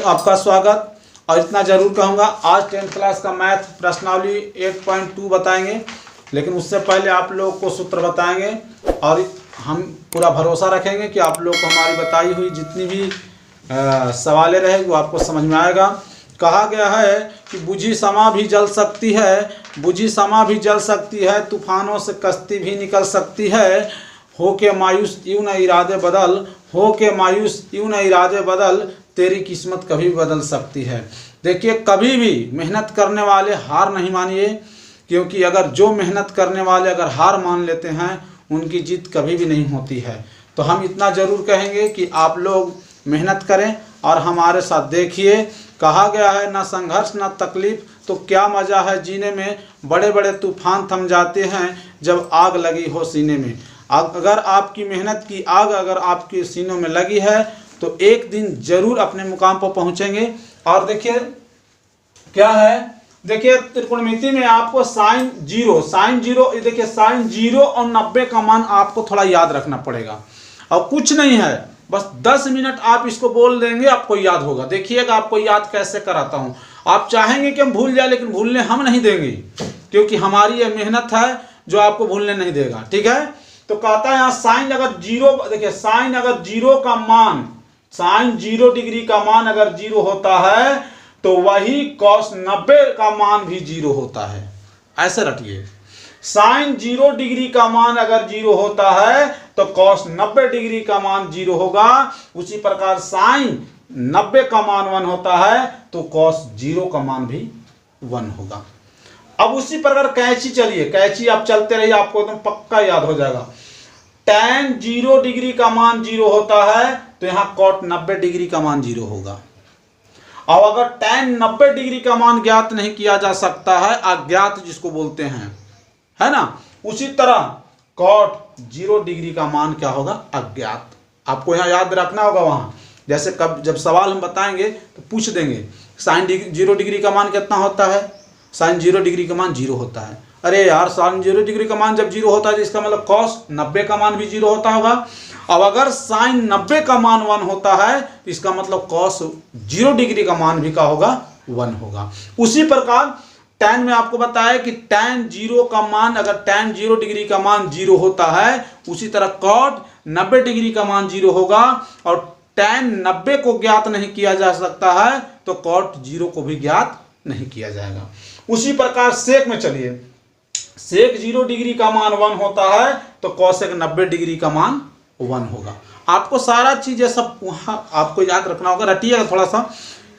आपका स्वागत। और इतना ज़रूर कहूँगा, आज 10th क्लास का मैथ प्रश्नावली 8.2 बताएंगे, लेकिन उससे पहले आप लोग को सूत्र बताएंगे और हम पूरा भरोसा रखेंगे कि आप लोग को हमारी बताई हुई जितनी भी सवालें रहेंगे वो आपको समझ में आएगा। कहा गया है कि बुझी समा भी जल सकती है, बुझी समा भी जल सकती है, तूफानों से कश्ती भी निकल सकती है, हो के मायूस यूं न इरादे बदल, हो के मायूस यूं न इरादे बदल, तेरी किस्मत कभी भी बदल सकती है। देखिए, कभी भी मेहनत करने वाले हार नहीं मानिए, क्योंकि अगर जो मेहनत करने वाले अगर हार मान लेते हैं उनकी जीत कभी भी नहीं होती है। तो हम इतना ज़रूर कहेंगे कि आप लोग मेहनत करें और हमारे साथ देखिए। कहा गया है ना संघर्ष ना तकलीफ तो क्या मज़ा है जीने में, बड़े बड़े तूफान थम जाते हैं जब आग लगी हो सीने में। अगर आपकी मेहनत की आग अगर आपके सीनों में लगी है तो एक दिन जरूर अपने मुकाम पर पहुंचेंगे। और देखिए क्या है, देखिए त्रिकोणमिति में आपको साइन जीरो देखिए साइन 0 और 90 का मान आपको थोड़ा याद रखना पड़ेगा। और कुछ नहीं है, बस 10 मिनट आप इसको बोल देंगे आपको याद होगा। देखिएगा आपको याद कैसे कराता हूं। आप चाहेंगे कि हम भूल जाए, लेकिन भूलने हम नहीं देंगे, क्योंकि हमारी यह मेहनत है जो आपको भूलने नहीं देगा। ठीक है, तो कहता है यहाँ साइन अगर 0, देखिए साइन अगर 0 का मान, साइन 0 डिग्री का मान अगर 0 होता है तो वही कॉस 90 का मान भी 0 होता है। ऐसे रटिए, साइन 0 डिग्री का मान अगर 0 होता है तो कॉस 90 डिग्री का मान 0 होगा। उसी प्रकार साइन 90 का मान 1 होता है तो कॉस 0 का मान भी 1 होगा। अब उसी प्रकार कैंची चलिए, कैंची आप चलते रहिए, आपको एकदम पक्का याद हो जाएगा। tan 0 डिग्री का मान 0 होता है तो यहां cot 90 डिग्री का मान 0 होगा। और अगर tan 90 डिग्री का मान ज्ञात नहीं किया जा सकता है, अज्ञात जिसको बोलते हैं, है ना, उसी तरह cot 0 डिग्री का मान क्या होगा, अज्ञात। आपको यहाँ याद रखना होगा। वहां जैसे कब जब सवाल हम बताएंगे तो पूछ देंगे साइन 0 डिग्री का मान कितना होता है, साइन 0 डिग्री का मान 0 होता है। अरे यार, साइन 0 डिग्री का मान जब 0 होता है तो इसका मतलब कॉस 90 का मान भी 0 होता होगा। अब अगर साइन 90 का मान 1 होता है तो इसका मतलब कॉस 0 डिग्री का मान भी क्या होगा, 1 होगा। उसी प्रकार tan में आपको बताया कि tan 0 का मान अगर tan 0 डिग्री का मान 0 होता है, उसी तरह cot 90 डिग्री का मान 0 होगा। और tan 90 को ज्ञात नहीं किया जा सकता है तो cot 0 को भी ज्ञात नहीं किया जाएगा। उसी प्रकार सेक में चलिए, सेक 0 डिग्री का मान 1 होता है तो कॉसेक 90 डिग्री का मान 1 होगा। आपको सारा चीज ये सब वहां आपको याद रखना होगा। रटिएगा थोड़ा सा,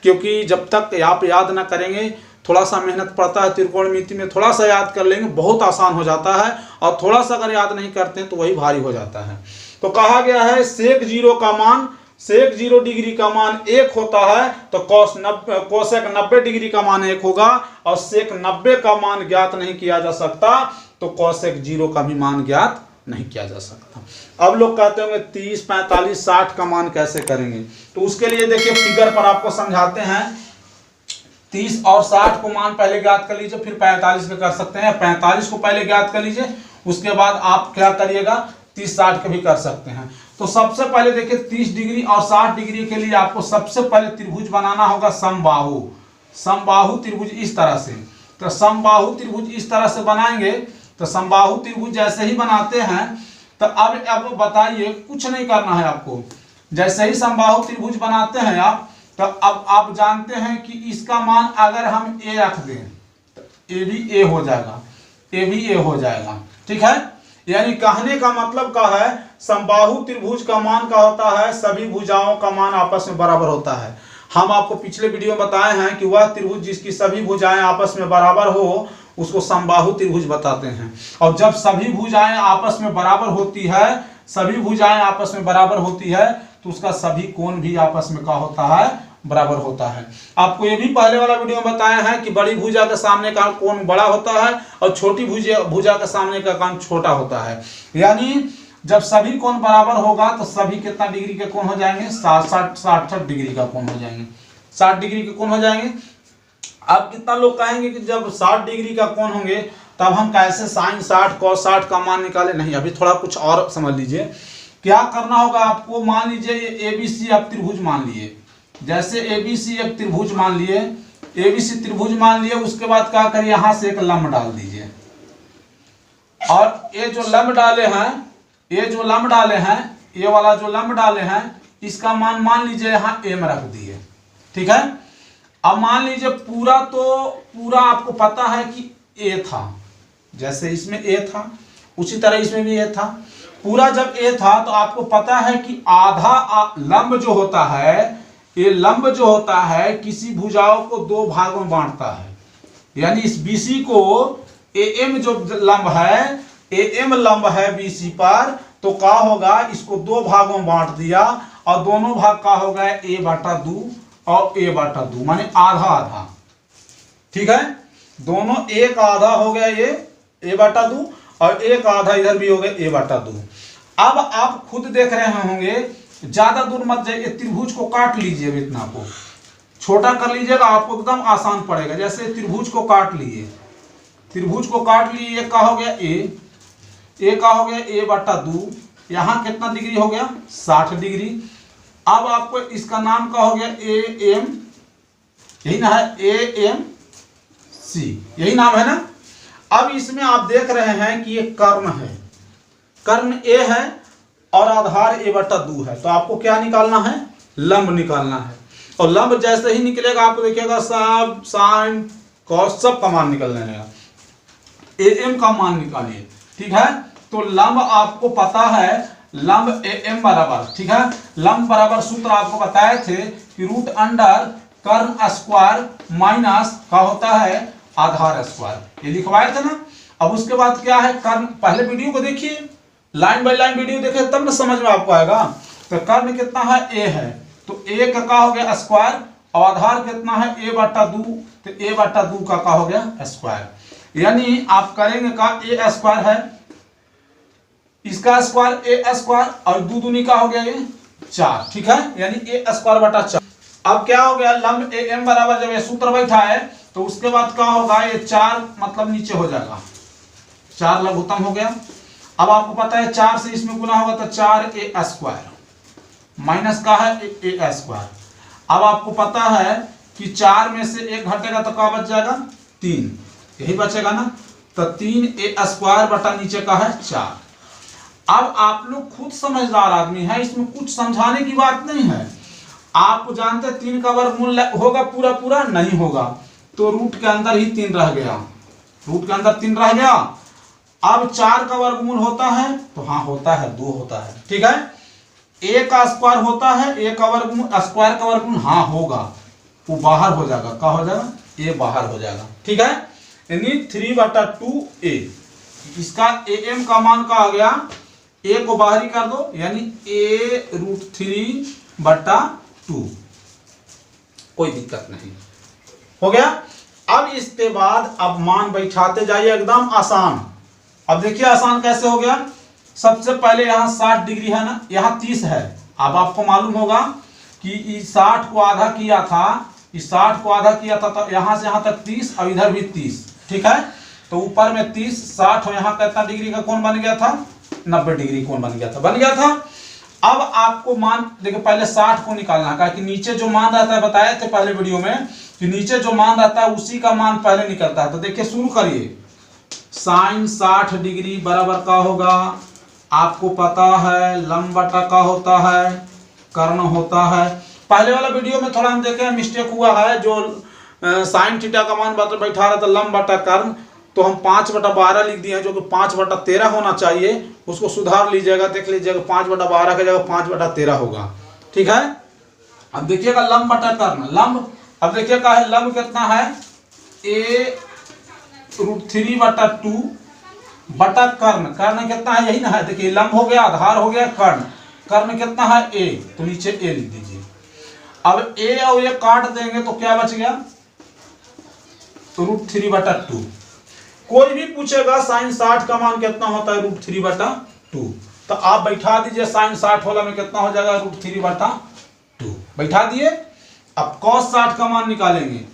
क्योंकि जब तक आप याद ना करेंगे, थोड़ा सा मेहनत पड़ता है त्रिकोणमिति में, थोड़ा सा याद कर लेंगे बहुत आसान हो जाता है, और थोड़ा सा अगर याद नहीं करते हैं तो वही भारी हो जाता है। तो कहा गया है सेक 0 का मान, सेक 0 डिग्री का मान 1 होता है तो कोसेक 90 डिग्री का मान 1 होगा। और सेक 90 का मान ज्ञात नहीं किया जा सकता तो कोसेक 0 का भी मान ज्ञात नहीं किया जा सकता। अब लोग कहते होंगे 30, 45, 60 का मान कैसे करेंगे, तो उसके लिए देखिए फिगर पर आपको समझाते हैं। 30 और 60 को मान पहले ज्ञात कर लीजिए, फिर 45 पे कर सकते हैं। 45 को पहले ज्ञात कर लीजिए, उसके बाद आप क्या करिएगा 30, 60 के भी कर सकते हैं। तो सबसे पहले देखिए 30 डिग्री और 60 डिग्री के लिए आपको सबसे पहले त्रिभुज बनाना होगा, समबाहु। समबाहु त्रिभुज इस तरह से, तो समबाहु त्रिभुज इस तरह से बनाएंगे। तो समबाहु त्रिभुज जैसे ही बनाते हैं तो अब बताइए, कुछ नहीं करना है आपको। जैसे ही समबाहु त्रिभुज बनाते हैं आप, तो अब आप जानते हैं कि इसका मान अगर हम a रख दें तो a भी a हो जाएगा, a भी a हो जाएगा। ठीक है, यानी कहने का मतलब क्या है, समबाहु त्रिभुज का मान क्या होता है, सभी भुजाओं का मान आपस में बराबर होता है। हम आपको पिछले वीडियो में बताए हैं कि वह त्रिभुज जिसकी सभी भुजाएं आपस में बराबर हो उसको समबाहु त्रिभुज बताते हैं। और जब सभी भुजाएं आपस में बराबर होती है, सभी भुजाएं आपस में बराबर होती है तो उसका सभी कोण भी आपस में क्या होता है, बराबर होता है। आपको ये भी पहले वाला वीडियो में बताया है कि बड़ी भुजा के सामने का कोण बड़ा होता है और छोटी भुजा के सामने का कोण छोटा होता है। यानी जब सभी कोण बराबर होगा तो सभी कितना डिग्री के कोण हो जाएंगे, 60 डिग्री का कोण हो जाएंगे, 60 डिग्री के कोण हो जाएंगे। अब कितना लोग कहेंगे कि जब 60 डिग्री का कोण होंगे तब हम कैसे साइन 60 cos 60 का मान निकाले। नहीं, अभी थोड़ा कुछ और समझ लीजिए। क्या करना होगा आपको, मान लीजिए ये ABC आप त्रिभुज मान लिए, जैसे एबीसी एक त्रिभुज मान लिए, एबीसी त्रिभुज मान लिए, उसके बाद क्या करिए यहां से एक लंब डाल दीजिए, और ये जो लंब डाले हैं, ये जो लंब डाले हैं, ये वाला जो लंब डाले हैं, इसका मान लीजिए यहां m रख दिए। ठीक है, अब मान लीजिए पूरा, तो पूरा आपको पता है कि a था, जैसे इसमें a था उसी तरह इसमें भी a था। पूरा जब a था तो आपको पता है कि आधा लंब जो होता है, ये लंब जो होता है किसी भुजाओं को दो भागों में बांटता है, यानी इस BC को AM जो लंब है, AM लंब है BC पर, तो क्या होगा, इसको दो भागों में बांट दिया और दोनों भाग का हो गया a/2 और a/2, माने आधा आधा। ठीक है, दोनों एक आधा हो गया ये a/2 और एक आधा इधर भी हो गया a/2। अब आप खुद देख रहे होंगे, ज्यादा दूर मत जाइए, त्रिभुज को काट लीजिए, इतना को छोटा कर लीजिएगा, आपको एकदम आसान पड़ेगा। जैसे त्रिभुज को काट लिए, त्रिभुज को काट लिए, एक का हो गया a का हो गया a/2, यहाँ कितना डिग्री हो गया 60 डिग्री। अब आपको इसका नाम का हो गया AM, यही ना है AMC, यही नाम है ना। अब इसमें आप देख रहे हैं कि ये कर्ण है, कर्ण A है और आधार a/2 है, तो आपको क्या निकालना है, लंब निकालना है। और लंब जैसे ही निकलेगा आपको देखिएगा सब साइन कॉस सब का मान निकलने लगेगा, AM का मान निकालिए। ठीक है, तो लंब आपको पता है, लंब AM बराबर, ठीक है, लंब बराबर सूत्र आपको बताए थे कि √अंडर कर्ण स्क्वायर माइनस का होता है आधार स्क्वायर, ये लिखवाए थे ना। अब उसके बाद क्या है, कर्ण, पहले वीडियो को देखिए, लाइन बाय लाइन वीडियो देखिए तब ना समझ में आपको आएगा। तो कर्ण कितना है a है, तो a का हो गया स्क्वायर, और आधार कितना है a/2, तो a/2 का हो गया स्क्वायर। यानी आप करेंगे का a स्क्वायर है, इसका स्क्वायर a स्क्वायर, और 2 दूनी का हो गया ये 4। ठीक है, यानी a²/4। अब क्या हो गया, लंब AM बराबर जब ये सूत्र बैठा है तो उसके बाद क्या होगा, ये 4 मतलब नीचे हो जाएगा, 4 लघुत्तम हो गया। अब आपको पता है 4 से इसमें गुना होगा तो 4a² माइनस का है a²। अब आपको पता है कि 4 में से 1 घटेगा तो क्या बच जाएगा, 3, यही बचेगा ना, तो 3a² बटा नीचे का है 4। अब आप लोग खुद समझदार आदमी है, इसमें कुछ समझाने की बात नहीं है। आप जानते 3 का वर्गमूल होगा पूरा पूरा नहीं होगा, तो रूट के अंदर ही 3 रह गया, रूट के अंदर 3 रह गया। अब 4 का वर्गमूल होता है, तो हाँ होता है, 2 होता है। ठीक है, a का स्क्वायर होता है, a का वर्गमूल, स्क्वायर का वर्गमूल हाँ होगा, वो बाहर हो जाएगा, क्या हो जाएगा, a बाहर हो जाएगा। ठीक है, यानी 3/2a, इसका AM का मान का आ गया, a को बाहरी कर दो, यानी a√3/2, कोई दिक्कत नहीं, हो गया। अब इसके बाद अब मान बैठाते जाइए, एकदम आसान। अब देखिए आसान कैसे हो गया, सबसे पहले यहाँ 60 डिग्री है ना, यहाँ 30 है। अब आपको मालूम होगा कि इस 60 को आधा किया था, इस 60 को आधा किया था, तो यहाँ से यहाँ तक 30 और इधर भी 30। ठीक है, तो ऊपर में 30, 60 और यहाँ कितना डिग्री का कोण बन गया था, 90 डिग्री कोण बन गया था। अब आपको मान देखिए, पहले 60 को निकालना है, कि नीचे जो मान रहता है, बताए थे पहले वीडियो में कि नीचे जो मान रहता है उसी का मान पहले निकलता है। तो देखिए शुरू करिए, साइन 60 डिग्री बराबर का होगा, आपको पता है लंब बटा का होता है, कर्ण होता है। पहले वाला वीडियो में थोड़ा हम देखे मिस्टेक हुआ है, जो साइन थीटा का मान बैठा रहा था लंब बटा कर्ण, तो हम 5/12 लिख दिए हैं, जो कि 5/13 होना चाहिए, उसको सुधार लीजिएगा, देख लीजिएगा 5/12 की जगह 5/13 होगा। ठीक है, अब देखिएगा लंब बटा कर्ण, लंब, अब देखिए क्या है, लंब कितना है, a√3/2 बटा कर्ण, कर्ण कितना है, यही ना है, देखिए लंब हो गया, आधार हो गया, कर्ण, कर्ण कितना है a, तो नीचे a लिख दीजिए। अब a और ये काट देंगे तो क्या बच गया, √3/2। कोई भी पूछेगा साइन 60 का मान कितना होता है, √3/2, तो आप बैठा दीजिए, साइन 60 वाला में कितना हो जाएगा, √3/2 बैठा दिए। अब cos 60 का मान निकालेंगे,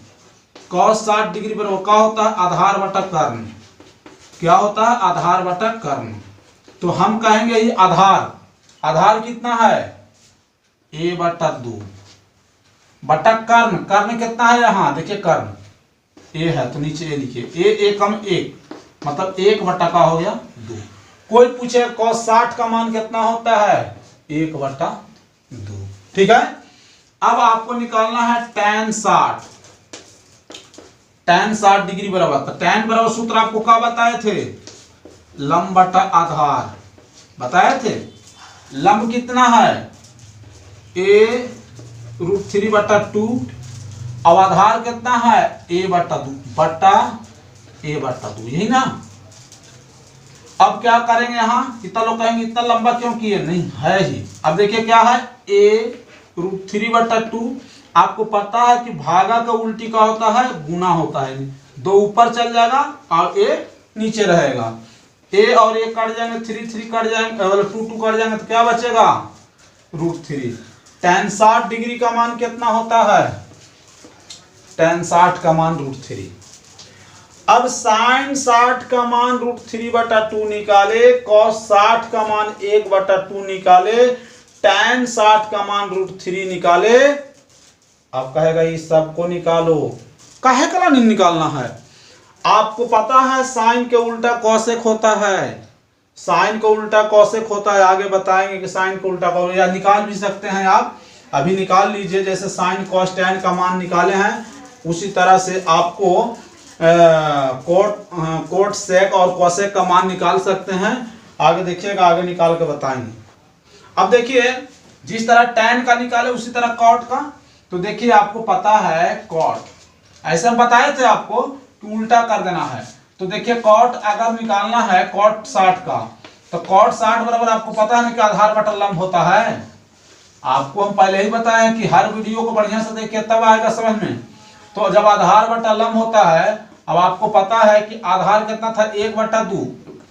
cos 60 डिग्री पर क्या होता है, आधार बटा कर्ण, क्या होता है, आधार बटा कर्ण। तो हम कहेंगे ये आधार, आधार कितना है, a/2, बटा कर्ण, कर्ण कितना है यहाँ देखिए कर्ण ए है तो नीचे ए लिखिए, ए एकम एक मतलब 1 का हो गया 2। कोई पूछे cos 60 का मान कितना होता है 1/2। ठीक है। अब आपको निकालना है tan 60, tan 60 डिग्री बराबर, तो tan बराबर सूत्र आपको क्या बताए थे, लंब बटा आधार बताए थे। लंब कितना है a√3/2 और आधार कितना है a/2 यही ना। अब क्या करेंगे यहाँ, कितना लोग कहेंगे इतना लंबा क्यों किए, नहीं है ही। अब देखिए क्या है a√3/2, आपको पता है कि भागा का उल्टी का होता है गुना होता है, 2 ऊपर चल जाएगा और a नीचे रहेगा, a और a कट जाएंगे, 3 कट जाएंगे, 2 कट जाएंगे तो क्या बचेगा √3। tan 60 डिग्री का मान कितना होता है, tan 60 का मान √3। अब sin 60 का मान √3/2 निकाले, cos 60 का मान 1/2 निकाले, tan 60 का मान √3 निकाले। अब कहेगा ये सबको निकालो, काहे का नहीं निकालना है, आपको पता है साइन के उल्टा कौशिक होता है, साइन को उल्टा कौशिक होता है, आगे बताएंगे कि साइन को उल्टा कौशिक, या निकाल भी सकते हैं आप, अभी निकाल लीजिए। जैसे साइन कॉस टैन का मान निकाले हैं उसी तरह से आपको कोट सेक और कौशिक का मान निकाल सकते हैं। आगे देखिएगा, आगे निकाल के बताएंगे। अब देखिए जिस तरह टैन का निकाले उसी तरह कॉट का, तो देखिए आपको पता है कॉट, ऐसे हम बताए थे आपको कि उल्टा कर देना है। तो देखिए कॉट अगर निकालना है कॉट 60 का, तो कॉट 60 बराबर आपको पता है ना कि आधार बटा लंब होता है। आपको हम पहले ही बताए कि हर वीडियो को बढ़िया से देखिए तब आएगा समझ में। तो जब आधार बटा लंब होता है, अब आपको पता है कि आधार कितना था 1/2,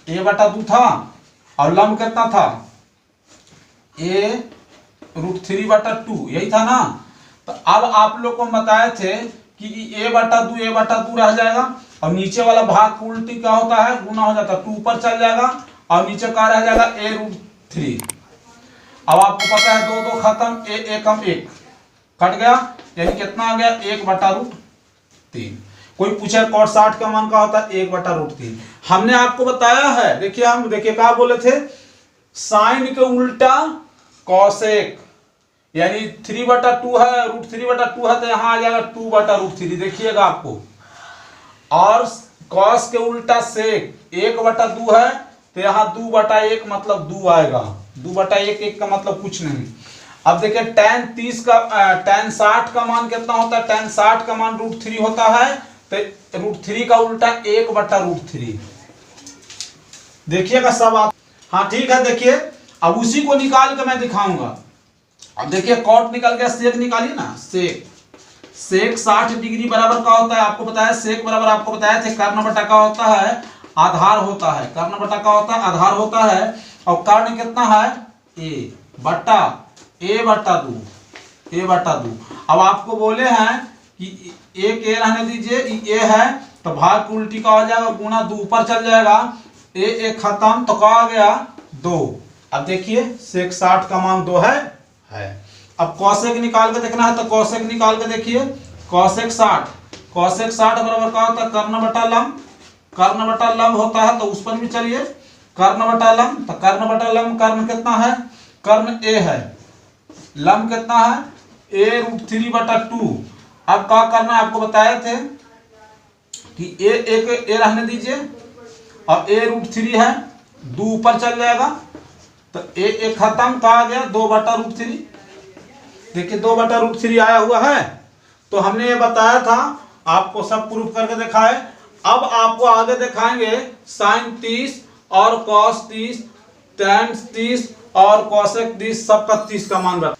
a/2 था, और लंब कितना था a√3/2 यही था ना। तो अब आप लोग को बताए थे कि a/2 रह जाएगा और नीचे वाला भाग उल्टी क्या होता है गुना हो जाता है, 2 ऊपर चल जाएगा और नीचे क्या रह जाएगा a√3। अब आपको पता है 2 खत्म, a एकम 1 कट गया, यानी कितना आ गया 1/√3। कोई पूछे cot 60 का मान क्या होता है 1/√3। हमने आपको बताया है, देखिए हम देखिए क्या बोले थे, साइन के उल्टा कॉसेक, यानी 3/2 है, √3/2 है तो यहाँ आ जाएगा 2/√3 देखिएगा आपको। और कॉस के उल्टा सेक 1/2 है तो यहाँ 2/1 मतलब 2 आएगा, 2/1 का मतलब कुछ नहीं। अब देखिए tan 60 का मान कितना होता है, tan 60 का मान √3 होता है, तो √3 का उल्टा 1/√3 देखिएगा सब आप। हाँ ठीक है, देखिए अब उसी को निकाल के मैं दिखाऊंगा। अब देखिए कॉट निकल गया, सेक निकालिए ना, सेक 60 डिग्री बराबर का होता है, आपको बताया सेक बराबर आपको बताया थे कर्ण बटा का होता है आधार होता है, कर्ण बटा का होता है आधार होता है, और कर्ण कितना है a/2। अब आपको बोले हैं कि एक ए रहने दीजिए, ए है तो भाग उल्टी का हो जाएगा गुना 2 ऊपर चल जाएगा, ए खत्म तो क्या आ गया 2। अब देखिए सेक 60 का मान 2 है। अब कौशिक निकाल के देखना है तो कौशिक निकाल के देखिए, कौशिक 60 बराबर क्या होता है कर्ण बटा लंब, कर्ण बटा लंब होता है तो उस पर भी चलिए कर्ण बटा लंब, तो कर्ण बटा लंब कर्ण कितना है, कर्ण a है, लंब कितना है a√3/2। अब क्या करना है आपको बताए थे कि a रहने दीजिए और a√3 है, 2 ऊपर चल जाएगा तो a खत्म का आ गया 2/√3। देखिए 2/√3 आया हुआ है। तो हमने ये बताया था, आपको सब प्रूफ करके दिखाए। अब आपको आगे दिखाएंगे साइन 30 और कॉस 30, tan 30 और कॉसेक 30, सबका 30 का मान बता।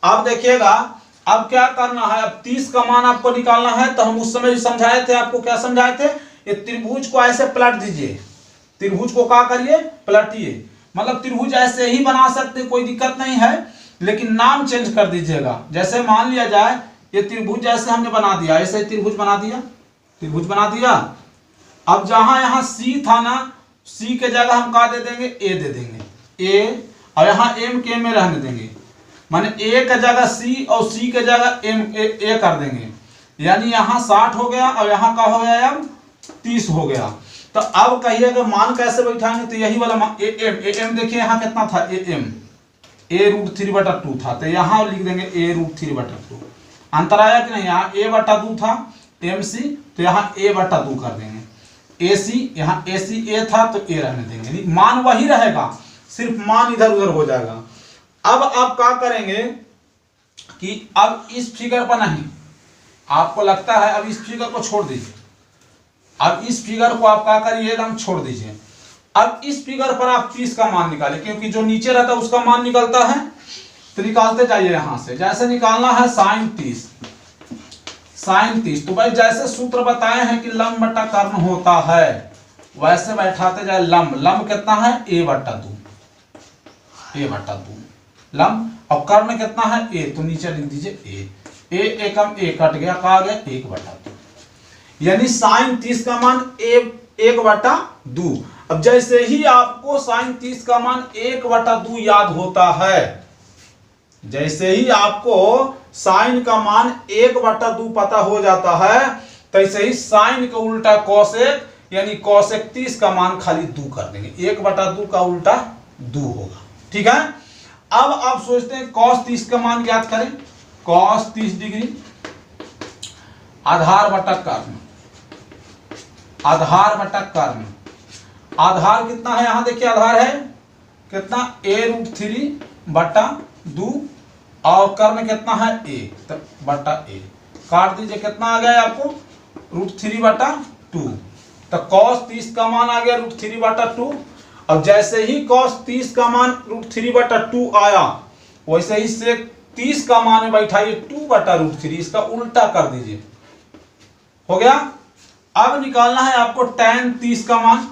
अब देखिएगा अब क्या करना है, अब 30 का मान आपको निकालना है। तो हम उस समय समझाए थे, आपको क्या समझाए थे, ये त्रिभुज को ऐसे पलट दीजिए, त्रिभुज को क्या करिए पलटिए, मतलब त्रिभुज ऐसे ही बना सकते कोई दिक्कत नहीं है, लेकिन नाम चेंज कर दीजिएगा। जैसे मान लिया जाए ये त्रिभुज जैसे हमने बना दिया, ऐसे त्रिभुज बना दिया। अब जहां यहाँ C था ना, C के जगह हम क्या दे देंगे a दे देंगे, a, और यहाँ m के में रहने देंगे, माने ए का जगह सी और सी के जगह ए कर देंगे, यानी यहाँ 60 हो गया और यहाँ का हो गया अब 30 हो गया। तो अब कहिएगा मान कैसे बैठाएंगे, तो यही वाला मान एम देखिए यहाँ कितना था, a√3/2 था, तो यहाँ लिख देंगे a√3/2। अंतर आया कि नहीं, यहाँ a/2 था mc, तो यहाँ a/2 कर देंगे। ac यहाँ ac a था तो a रहने देंगे, मान वही रहेगा, सिर्फ मान इधर उधर हो जाएगा। अब आप क्या करेंगे कि अब इस फिगर पर नहीं, आपको लगता है अब इस फिगर को छोड़ दीजिए, अब इस फिगर को आप क्या करिए एकदम छोड़ दीजिए। अब इस फिगर पर आप 30 का मान निकालें, क्योंकि जो नीचे रहता है उसका मान निकलता है, तो निकालते जाइए यहां से। जैसे निकालना है sin 30, तो भाई जैसे सूत्र बताए हैं कि लंब बटा कर्ण होता है वैसे बैठाते जाए लंब। लंब कितना है a/2 लंब, और कर्ण कितना है a, तो नीचे लिख दीजिए a एकम a कट गया, कहा गया 1/2, यानी sin 30 का मान 1/2। अब जैसे ही आपको sin 30 का मान 1/2 याद होता है, जैसे ही आपको sin का मान 1/2 पता हो जाता है, तैसे ही sin का उल्टा cosec, यानी cosec 30 का मान खाली 2 कर देंगे, 1/2 का उल्टा 2 होगा। ठीक है, अब आप सोचते हैं cos 30 का मान ज्ञात करें, cos 30 डिग्री आधार बटा कर्ण, आधार बटा कर्ण, आधार कितना है यहाँ देखिए, आधार है कितना a√3/2 और कर्ण कितना है a बटा a, काट दीजिए कितना आ गया आपको √3/2, तो cos 30 का मान आ गया √3/2। अब जैसे ही cos 30 का मान √3/2 आया, वैसे ही sec 30 का मान में बैठाइए 2/√3, इसका उल्टा कर दीजिए, हो गया। अब निकालना है आपको tan 30 का मान,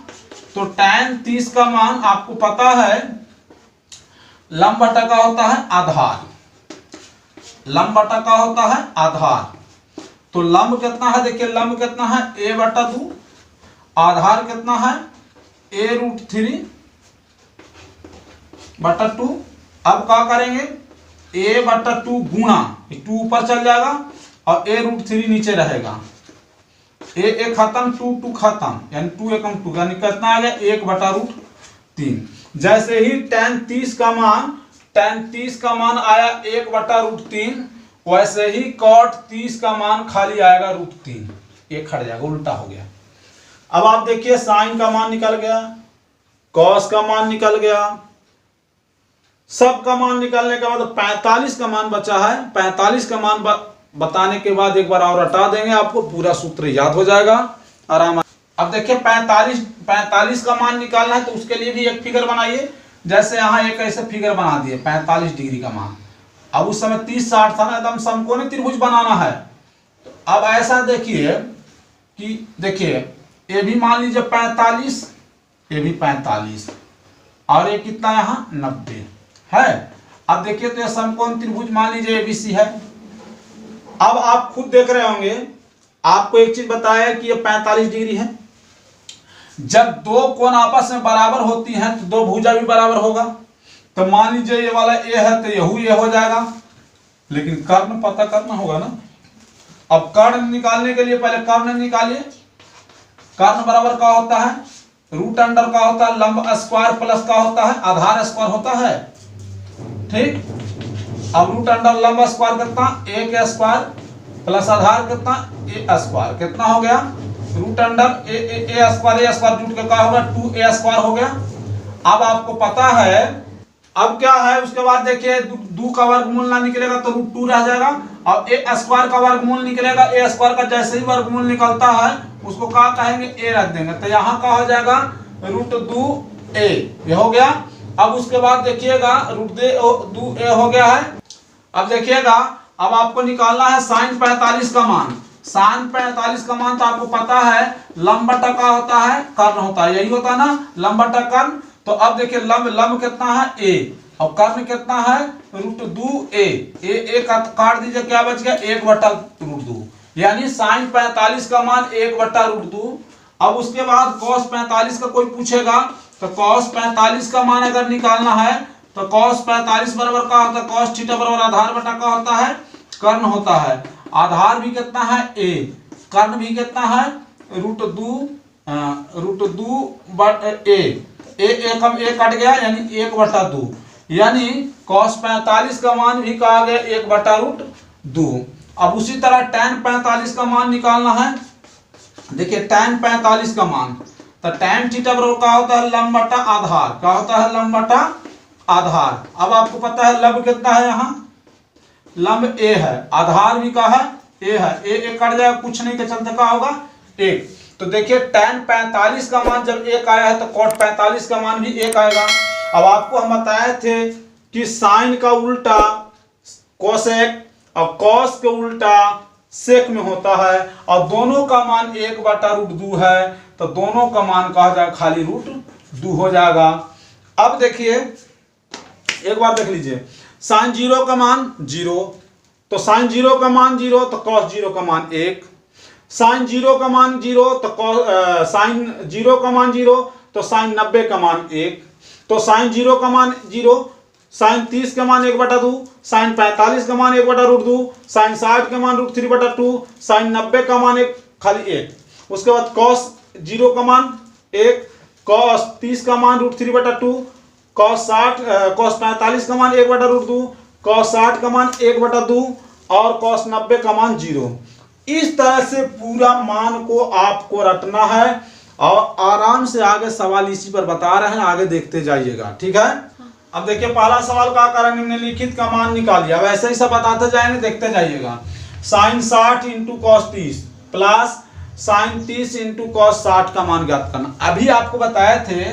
तो tan 30 का मान आपको पता है लंब बटा का होता है आधार, लंब बटा का होता है आधार, तो लंब कितना है देखिए, लंब कितना है a/2, आधार कितना है a√3/2। अब क्या करेंगे, a/2 गुणा 2 ऊपर चल जाएगा और a√3 नीचे रहेगा, a खत्म 2 खत्म, यानी 2 एकम 2, यानी कितना आ गया 1/√3। जैसे ही tan 30 का मान आया 1/√3, वैसे ही cot 30 का मान खाली आएगा √3, एक हट जाएगा, उल्टा हो गया। अब आप देखिए sin का मान निकल गया, cos का मान निकल गया, सब का मान निकालने के बाद 45 का मान बचा है। 45 का मान बताने के बाद एक बार और हटा देंगे, आपको पूरा सूत्र याद हो जाएगा आराम। अब देखिए 45 का मान निकालना है, तो उसके लिए भी एक फिगर बनाइए। जैसे यहाँ एक ऐसे फिगर बना दिए 45 डिग्री का मान, अब उस समय 30-60 था ना, एकदम समकोणीय त्रिभुज बनाना है। तो अब ऐसा देखिए कि देखिए ये भी मान लीजिए 45, ये भी 45 और ये कितना यहाँ 90 है। अब देखिए तो ये समकोण त्रिभुज मान लीजिए ABC है। अब आप खुद देख रहे होंगे, आपको एक चीज बताया कि ये 45 डिग्री है। जब दो कोण आपस में बराबर होती हैं तो दो भुजा भी बराबर होगा। तो मान लीजिए ये वाला ए है तो ये हो जाएगा, लेकिन कर्ण पता करना होगा ना। अब कर्ण निकालने के लिए पहले कर्ण निकालिए। कर्ण बराबर का होता है √अंडर का होता है लंब स्क्वायर प्लस का होता है आधार स्क्वायर होता है, ठीक। अब √अंडर लंब स्क्वायर कितना a के स्क्वायर प्लस आधार कितना a स्क्वायर, कितना हो गया √अंडर a स्क्वायर जुट के क्या होगा 2a स्क्वायर हो गया। अब आपको पता है अब क्या है, उसके बाद देखिए 2 का वर्गमूल ना निकलेगा तो √2 रह जाएगा, और a स्क्वायर का वर्गमूल निकलेगा। a स्क्वायर का जैसे ही वर्गमूल निकलता है उसको क्या कहेंगे a रख देंगे, तो यहाँ का हो जाएगा √2a, ये हो गया। अब उसके बाद देखिएगा √2a हो गया है। अब देखिएगा अब आपको निकालना है sin 45 का मान। sin 45 का मान तो आपको पता है लंब बटा का होता है कर्ण होता है, यही होता है ना लंब बटा कर्ण। तो अब देखिए लंब कितना है a और कर्ण कितना है √2a, a काट दीजिए, क्या बच गया 1/√2, यानी sin 45 का मान 1/√2। अब उसके बाद cos 45 का कोई पूछेगा तो cos 45 का मान अगर निकालना है तो cos 45 बराबर का होता है cos थीटा बराबर आधार बटा का होता है कर्ण होता है। आधार भी कितना है a, कर्ण भी कितना है a एकम a कट गया यानी 1/2, यानी cos 45 का मान भी कहा गया 1/2। अब उसी तरह tan 45 का मान निकालना है। देखिए tan 45 का मान, तो tan थीटा बराबर का होता है लंब बटा आधार, क्या होता है लंब बटा आधार। अब आपको पता है लंब कितना है, यहाँ लंब a है, आधार भी का है a है, a कट जाएगा कुछ नहीं के चलते क्या होगा 1। तो देखिए tan 45 का मान जब 1 आया है तो cot 45 का मान भी 1 आएगा। अब आपको हम बताए थे कि साइन का उल्टा कोसेक और कॉस के उल्टा सेक में होता है, और दोनों का मान 1/√2 है, तो दोनों का मान कहा जाएगा खाली √2 हो जाएगा। अब देखिए एक बार देख लीजिए, साइन 0 का मान 0, तो साइन 0 का मान 0 तो कॉस 0 का मान 1, साइन 0 का मान 0 तो साइन 0 का मान 0 तो साइन 90 का मान 1, तो साइन 0 का मान 0, साइन 30 का मान 1/2, साइन 45 का मान 1/√2, साइन 60 का मान √3/2, साइन 90 का मान 1 खाली 1। उसके बाद कॉस 0 का मान 1, कॉस 30 का मान √3/2, कॉस 45 का मान 1/√2, कॉस 60 का मान 1/2 और कॉस 90 का मान 0। इस तरह से पूरा मान को आपको रटना है और आराम से आगे सवाल इसी पर बता रहे हैं, आगे देखते जाइएगा, ठीक है। अब देखिए पहला सवाल का कारण निम्नलिखित का मान निकालिए। अब ऐसे ही सब बताते जाएंगे, देखते जाइएगा। Sine 60 into cos 30 plus sine 30 into cos 60 का मान ज्ञात करना। अभी आपको बताए थे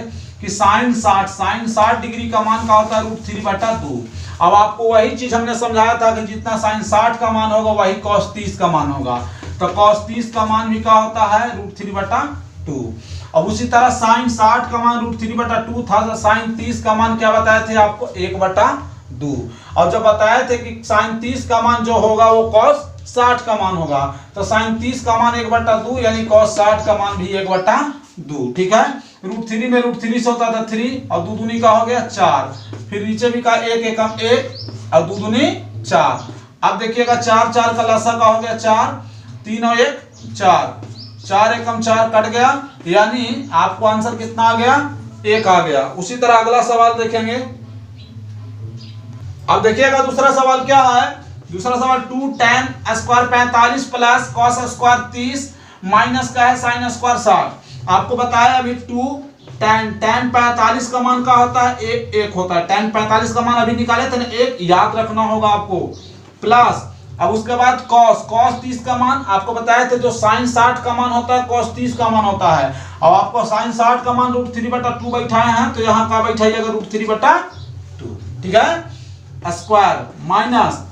कि साइन 60 डिग्री का मान का होता है √3/2। अब आपको वही चीज हमने समझाया था कि जितना साइन 60 का मान होगा वही कॉस 30 का मान होगा, तो कॉस 30 का मान भी क्या होता है √3/2। अब उसी तरह साइन 60 का मान √3/2 था, तो साइन 30 का मान क्या बताए थे आपको 1/2। और जब बताए थे कि साइन 30 का मान जो होगा वो कॉस 60 का मान होगा, तो साइन 30 का मान 1/2 यानी कॉस 60 का मान भी 1/2, ठीक है। √3 में √3 से होता था 3 और 2 दूनी का हो गया 4, फिर नीचे भी का 1 एकम 1 और 2 दूनी 4। अब देखिएगा 4 4 का लसा का हो गया 4, 3 और 1 4, 4 एकम 4 कट गया, यानी आपको आंसर कितना आ गया 1 आ गया। उसी तरह अगला सवाल देखेंगे। अब देखिएगा दूसरा सवाल क्या है। दूसरा सवाल 2 tan square 45 plus cos square 30 minus का है साइन स्क्वायर 60। आपको बताया अभी 2 tan 45 का मान का होता है 1 होता है, tan 45 का मान अभी निकाले थे ना 1, याद रखना होगा आपको, प्लस अब उसके बाद cos 30 का मान आपको बताए थे जो साइन 60 का मान होता है cos 30 का मान होता है। अब आपको साइन 60 का मान √3/2 बैठाए हैं, तो यहाँ का बैठाइएगा √3/2, ठीक है। स्क्वायर माइनस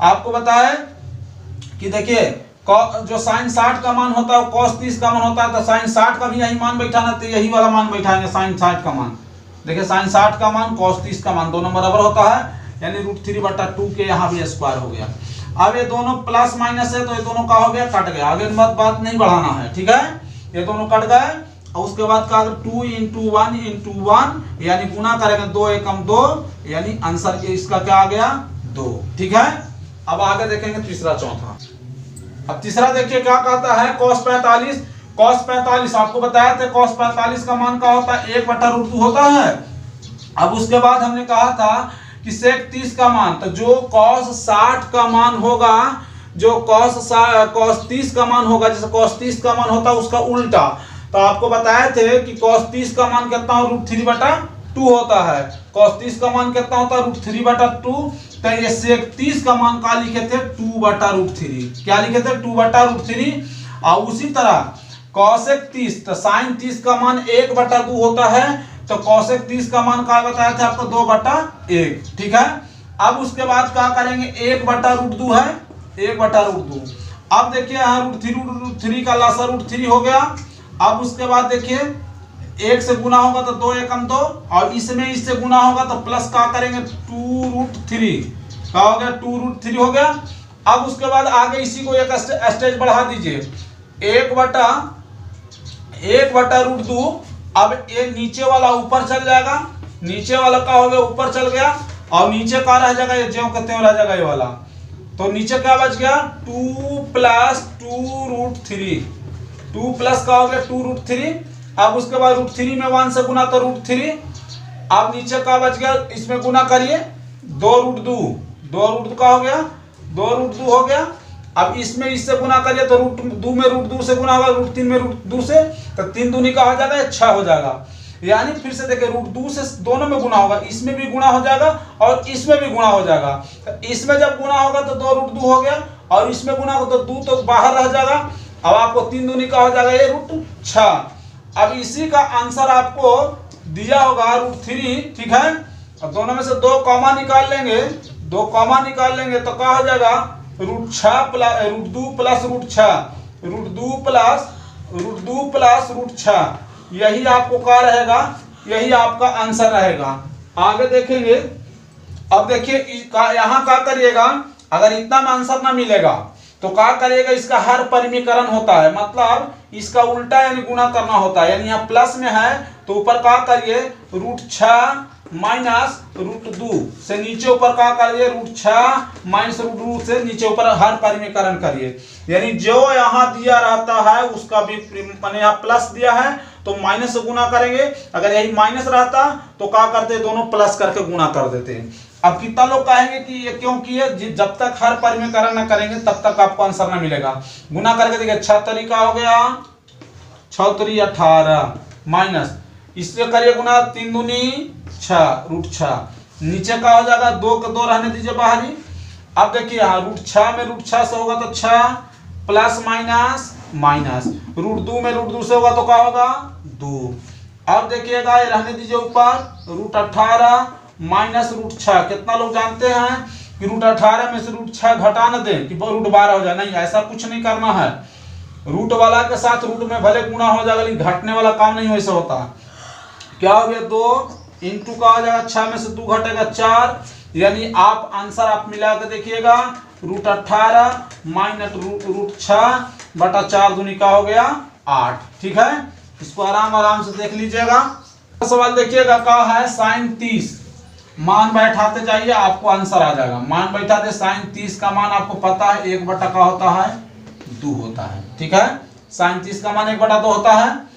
आपको बताए कि देखिए जो साइन 60 का मान होता है cos 30 का मान होता है, तो साइन 60 का भी यही मान बैठाना, तो यही वाला मान बैठाएंगे साइन 60 का मान। देखिए साइन 60 का मान cos 30 का मान दोनों बराबर होता है, यानी √3/2 के यहाँ भी स्क्वायर हो गया। अब ये दोनों प्लस माइनस है तो ये दोनों का हो गया कट गया, आगे बात नहीं बढ़ाना है, ठीक है। ये दोनों कट गए और उसके बाद का 2 × 1 × 1 यानी गुना करेंगे 2 एकम 2, यानी आंसर इसका क्या आ गया 2, ठीक है। अब आगे देखेंगे तीसरा चौथा। अब तीसरा देखिए क्या कहता है cos 45 आपको बताया था cos 45 का मान का होता है 1/√2 होता है। अब उसके बाद हमने कहा था कि sec 30 का मान, तो जो cos 60 का मान होगा, जो cos 30 का मान होगा, जैसे cos 30 का मान होता है उसका उल्टा, तो आपको बताए थे कि cos 30 का मान कितना हो √3/2 होता है, cos 30 का मान कितना होता है √3/2, तो ये sec 30 का मान का लिखे थे 2/√3, क्या लिखे थे 2/√3। और उसी तरह cosec 30 तो sin 30 का मान 1/2 होता है, तो cosec 30 का मान क्या बताया था आपको 2/1, ठीक है। अब उसके बाद क्या करेंगे 1/√2 है 1/√2। अब देखिए यहाँ √3 का लासा √3 हो गया। अब उसके बाद देखिए 1 से गुना होगा तो 2 एकम 2, और इसमें इससे गुना होगा तो प्लस क्या करेंगे 2√3, क्या हो गया 2√3 हो गया। अब उसके बाद आगे इसी को एक स्टेज बढ़ा दीजिए 1/√2। अब ये नीचे वाला ऊपर चल जाएगा नीचे वाला का हो गया ऊपर चल गया, और नीचे का रह जाएगा, ये ज्यों का त्यों रह जाएगा ये वाला। तो नीचे क्या बच गया 2 + 2√3, 2 प्लस का हो गया 2√3। अब उसके बाद √3 में 1 से गुना तो √3। अब नीचे का बच गया, इसमें गुना करिए 2√2, 2√2 का हो गया, 2√2 हो गया। अब इसमें इससे गुना करिए तो √2 में √2 से गुना होगा, √3 में √2 से, तो 3 दूनी का हो जाएगा 6 हो जाएगा। यानी फिर से देखिए √2 से दोनों में गुना होगा, इसमें भी गुना हो जाएगा और इसमें भी गुना हो जाएगा। तो इसमें जब गुना होगा तो 2√2 हो गया, और इसमें गुना होगा तो 2 तो बाहर रह जाएगा। अब आपको 3 दूनी का हो जाएगा ये √6। अब इसी का आंसर आपको दिया होगा √3, ठीक है। अब दोनों में से 2 कॉमा निकाल लेंगे, 2 कॉमा निकाल लेंगे तो क्या हो जाएगा √6 + √2 + √6, √2 + √6। यही आपको क्या रहेगा, यही आपका आंसर रहेगा। आगे देखेंगे। अब देखिए यहाँ क्या करिएगा, अगर इतना में आंसर ना मिलेगा तो क्या करिएगा, इसका हर परिमीकरण होता है, मतलब इसका उल्टा यानी गुना करना होता है। यानी यहाँ प्लस में है तो ऊपर क्या करिए √6 - √2 से नीचे ऊपर क्या करिए √6 - √2 से नीचे ऊपर हर परिमीकरण करिए। यानी जो यहाँ दिया रहता है उसका भी मैंने यहाँ प्लस दिया है तो माइनस से गुना करेंगे, अगर यही माइनस रहता तो क्या करते दोनों प्लस करके गुना कर देते हैं। अब कितना लोग कहेंगे कि ये क्यों किए, जब तक हर परिमीकरण न करेंगे तब तक आपको आंसर ना मिलेगा। गुना करके देखिए 6 तरीका हो गया, 6 × 3 = 18 माइनस इससे करिए गुना 3 दूनी 6 √6। नीचे का हो जाएगा 2 का 2 रहने दीजिए बाहरी। अब देखिए यहाँ √6 में √6 से होगा तो 6 प्लस माइनस माइनस, √2 में √2 से होगा तो क्या होगा 2। अब देखिएगा ये रहने दीजिए ऊपर √18 माइनस √6। कितना लोग जानते हैं कि √18 में से √6 घटा न दें कि √12 हो जाए, नहीं ऐसा कुछ नहीं करना है। रूट वाला के साथ रूट में भले गुना हो जाएगा लेकिन घटने वाला काम नहीं वैसे होता। क्या हो गया 2 इंटू का हो जाएगा 6 में से 2 घटेगा 4, यानी आप आंसर आप मिला के देखिएगा √18 माइनस √6 बटा 4 दूनी का हो गया 8। ठीक है, इसको आराम से देख लीजिएगा। सवाल देखिएगा क्या है sin 30, मान बैठाते जाइए आपको आंसर आ जाएगा। मान बैठाते sin 30 का मान आपको पता है 1 बटा का होता है 2 होता है। ठीक है, sin 30 का मान 1 बटा 2 होता है।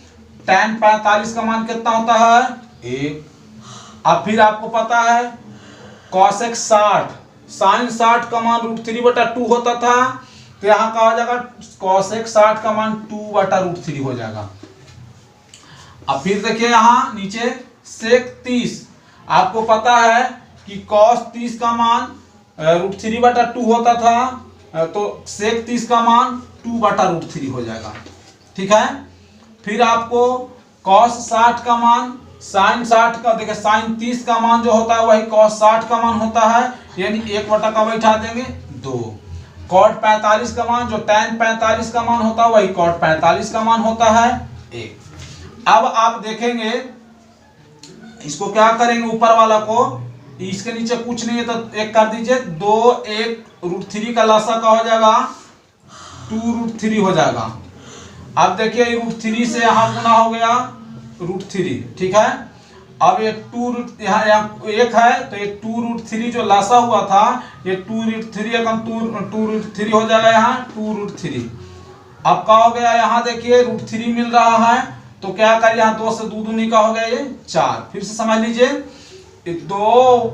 tan 45 का मान कितना होता है 1। अब फिर आपको पता है cosec 60 sin 60 का मान √3 बटा 2 होता था, तो यहाँ का हो जाएगा cosec 60 का मान 2 बटा √3 हो जाएगा। अब फिर देखिए यहाँ नीचे sec 30 आपको पता है कि cos 30 का मान √3 बटा 2 होता था, तो sec 30 का मान 2 बटा √3 हो जाएगा। ठीक है, फिर आपको cos 60 का मान sin 60 का देखिए sin 30 का मान जो होता है वही cos 60 का मान होता है, यानी 1 बटा का बैठा देंगे 2। cot 45 का मान जो tan 45 का मान होता है वही cot 45 का मान होता है 1। अब आप देखेंगे इसको क्या करेंगे, ऊपर वाला को इसके नीचे कुछ नहीं है तो 1 कर दीजिए, 2 1 √3 का लासा का हो जाएगा 2√3 हो जाएगा। अब देखिए √3 से यहाँ गुना हो गया √3। ठीक है, अब ये 2 यहाँ 1 है तो ये 2√3 जो लासा हुआ था ये 2√3 2√3 हो जाएगा, यहाँ 2√3। अब क्या हो गया यहाँ देखिए √3 मिल रहा है तो क्या कर यहाँ 2 से 2 दूनी का हो गया ये 4। फिर से समझ लीजिए 2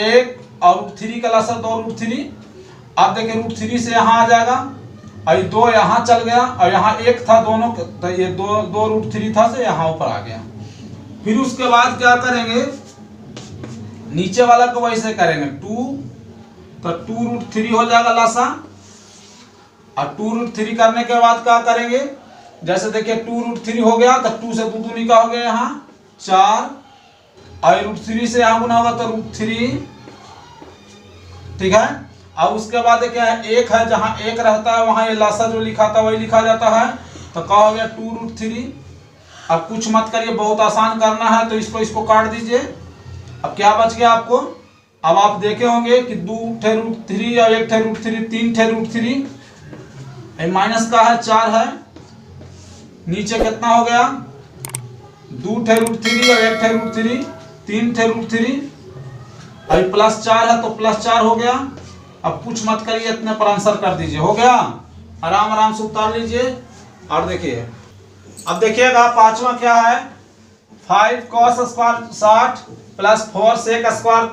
1 और √3 का लासा 2 √3। अब देखिए √3 से यहाँ आ जाएगा और 2 यहाँ चल गया और यहाँ 1 था दोनों, तो ये 2 √3 था से यहाँ ऊपर आ गया। फिर उसके बाद क्या करेंगे नीचे वाला को वैसे करेंगे 2, तो 2√3 हो जाएगा लासा। और 2√3 करने के बाद क्या करेंगे, जैसे देखिए 2√3 हो गया तो 2 से 2 दूनी का हो गया यहाँ 4 और √3 से यहाँ गुना होगा तो √3। ठीक है, अब उसके बाद देखिए 1 है, जहाँ 1 रहता है वहाँ ये लासा जो लिखा था वही लिखा जाता है, तो क्या हो गया 2√3। अब कुछ मत करिए, बहुत आसान करना है तो इसको काट दीजिए। अब क्या बच गया आपको, अब आप देखे होंगे कि 2 ठे √3 और 1 ठे √3 3 ठे √3 माइनस का है 4 है, नीचे कितना हो गया 2 ठे √3 और 1 ठे √3 3 थे √3, अभी +4 है तो +4 हो गया। अब कुछ मत करिए, इतने पर आंसर कर दीजिए, हो गया। आराम आराम से उतार लीजिए। और देखिए अब देखिएगा पांचवा क्या है, 5 cos square 60 plus 4 sec square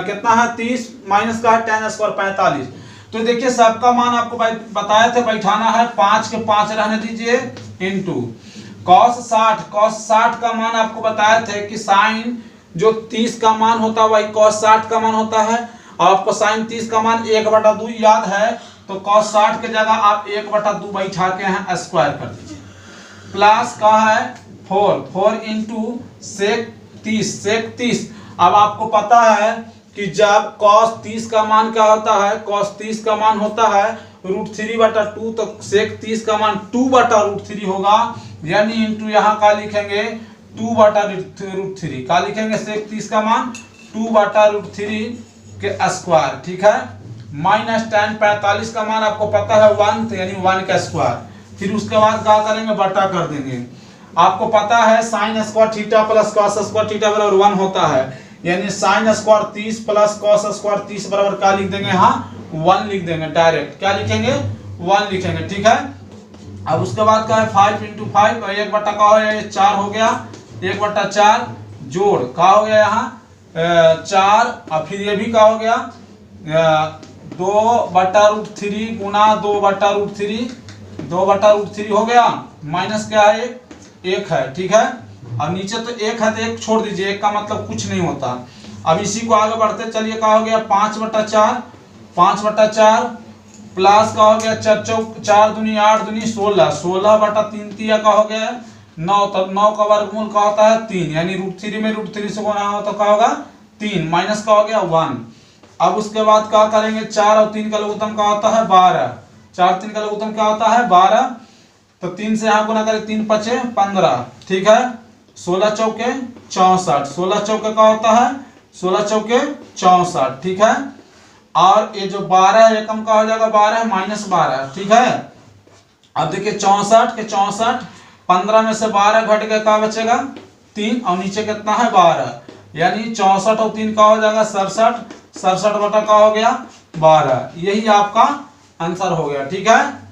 कितना है 30 माइनस का है tan स्क्वायर 45। तो देखिए सबका मान आपको बताए थे बैठाना है, 5 के 5 रहने दीजिए इनटू cos 60 का मान आपको बताए थे कि साइन जो 30 का मान होता है वही cos 60 का मान होता है। और आपको साइन 30 का मान 1/2 याद है, तो cos 60 के जगह आप 1/2 बैठा के यहाँ स्क्वायर कर दीजिए। प्लस का है 4 इंटू सेक 30। अब आपको पता है कि जब cos 30 का मान क्या होता है, cos 30 का मान होता है √3/2, तो सेक 30 का मान 2/√3 होगा। यानी इंटू यहाँ का लिखेंगे 2/√3, का लिखेंगे सेक 30 का मान 2/√3 के स्क्वायर, ठीक है। माइनस tan 45 का मान आपको पता है 1, यानी 1 का स्क्वायर। फिर उसके बाद क्या करेंगे, बटा कर देंगे। आपको पता है sine square theta plus cos square theta बराबर 1 होता है, यानी sine square 30 plus cos square 30 बराबर क्या लिख देंगे, यहाँ 1 लिख देंगे डायरेक्ट। क्या लिखेंगे, 1 लिखेंगे, ठीक है। अब उसके बाद क्या है 5 × 5 और 1/4 का हो गया 4 हो गया, 1/4 जोड़ का हो गया यहाँ 4, और फिर ये भी का हो गया 2/√3 गुना 2/√3, 2/√3 हो गया। माइनस क्या है 1 है, ठीक है। और नीचे तो 1 है तो 1 छोड़ दीजिए, 1 का मतलब कुछ नहीं होता। अब इसी को आगे बढ़ते चलिए, का हो गया 5/4 प्लस का हो गया 4 दूनी 8 दूनी 16, 16/3 का हो गया 9, तो 9 का वर्गमूल का होता है 3, यानी √3 में √3 से गुना हो तो क्या होगा 3, माइनस का हो गया 1। अब उसके बाद क्या करेंगे, 4 और 3 का लघुत्तम का होता है 12, 4 3 का लघुत्तम क्या होता है 12, तो 3 से यहाँ गुना करें 3 5 15, ठीक है। 16 चौके 64, 16 चौके का होता है 16 चौके 64, ठीक है। और ये जो 12 है एकम का हो जाएगा 12 -12, ठीक है। अब देखिए 64 के 64, 15 में से 12 घट के क्या बचेगा 3, और नीचे कितना है 12, यानी 64 और 3 का हो जाएगा 67, 67 बटा का हो गया 12। यही आपका आंसर हो गया, ठीक है।